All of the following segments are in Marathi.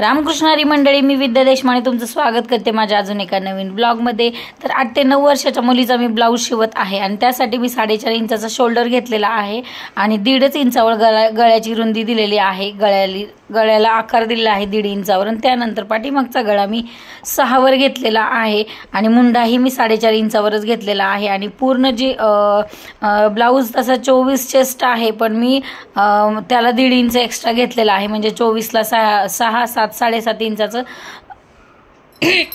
रामकृष्ण हरी मंडळी, मी विद्या देशमाने तुमचं स्वागत करते माझ्या अजून एका नवीन ब्लॉगमध्ये। तर 8 ते 9 वर्षाच्या मुलीचा मी ब्लाऊज शिवत आहे आणि त्यासाठी मी 4.5 इंचाचा शोल्डर घेतलेला आहे आणि 1.5 इंचावर गळ्याची रुंदी दिलेली आहे। गळ्याला आकार दिलेला आहे 1.5 इंचावर आणि त्यानंतर पाठीमागचा गळा मी 6 वर घेतलेला आहे आणि मुंडाही मी 4.5 इंचावरच घेतलेला आहे आणि पूर्ण जी ब्लाऊज तसा 24 चेस्ट आहे, पण मी त्याला 1.5 इंच एक्स्ट्रा घेतलेला आहे, म्हणजे 24ला 6 7 7.5 इंचाचं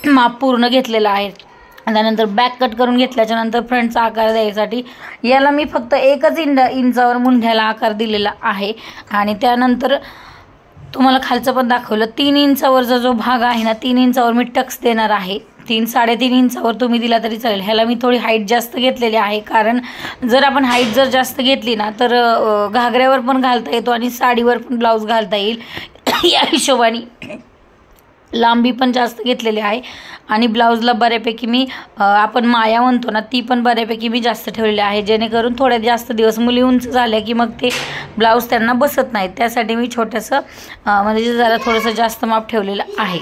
माप पूर्ण घेतलेलं आहे। त्यानंतर बॅक कट करून घेतल्याच्या नंतर फ्रंटचा आकार द्यायसाठी याला मी फक्त 1 इंचावर मुंढ्याला आकार दिलेला आहे आणि त्यानंतर तुम्हाला खालचं पण दाखवलं। 3 इंचावरचा जो भाग आहे ना, 3 इंचावर मी टक्स देणार आहे। 3-3.5 इंचावर तुम्ही दिला तरी चालेल। ह्याला मी थोडी हाईट जास्त घेतलेली आहे, कारण जर आपण हाईट जर जास्त घेतली ना तर घागऱ्यावर पण घालता येतो आणि साडीवर पण ब्लाऊज घालता येईल। या हिशोबाने लांबी पण जास्त घेतलेली आहे आणि ब्लाऊजला बऱ्यापैकी मी आपण माया म्हणतो ना, ती पण बऱ्यापैकी मी जास्त ठेवलेली आहे, जेणेकरून थोड्या जास्त दिवस मुली उंच झाल्या की मग ते ब्लाऊज त्यांना बसत नाही। त्यासाठी मी छोटंसं म्हणजे जरा थोडंसं जास्त माप ठेवलेलं आहे।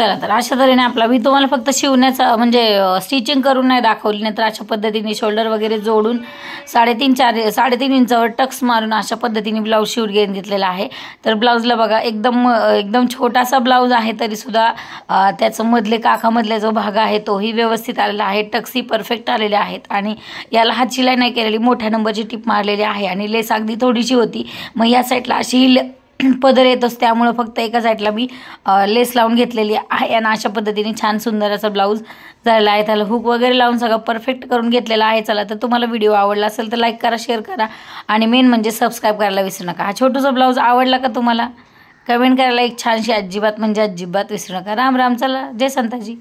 चला तर अशा तऱ्हेने आपला मी तुम्हाला फक्त शिवण्याचा म्हणजे स्टिचिंग करून नाही दाखवली, नाही तर अशा पद्धतीने शोल्डर वगैरे जोडून 3.5 इंचावर टक्स मारून अशा पद्धतीने ब्लाऊज शिवून घेतलेला आहे. तर ब्लाऊजला बघा एकदम छोटासा ब्लाऊज आहे तरीसुद्धा त्याचं काखामधले जो भाग आहे तोही व्यवस्थित आलेला आहे. टक्सही परफेक्ट आलेले आहेत आणि याला हात शिलाई नाही केलेली, मोठ्या नंबरची टिप मारलेली आहे आणि लेस अगदी थोडीशी होती. मग या साईडला अशी पदर येतोच, त्यामुळं फक्त एका साईडला मी लेस लावून घेतलेली आहे आणि अशा पद्धतीने छान सुंदर असा ब्लाऊज झालेला आहे. त्याला हुक वगैरे लावून सगळं परफेक्ट करून घेतलेला आहे. चला तर तुम्हाला व्हिडिओ आवडला असेल तर लाईक करा, शेअर करा आणि मेन म्हणजे सबस्क्राईब करायला विसरू नका. हा छोटूसा ब्लाऊज आवडला का तुम्हाला? कमेंट करायला एक छानशी अजिबात विसरू नका. राम राम. चला, जय संताजी.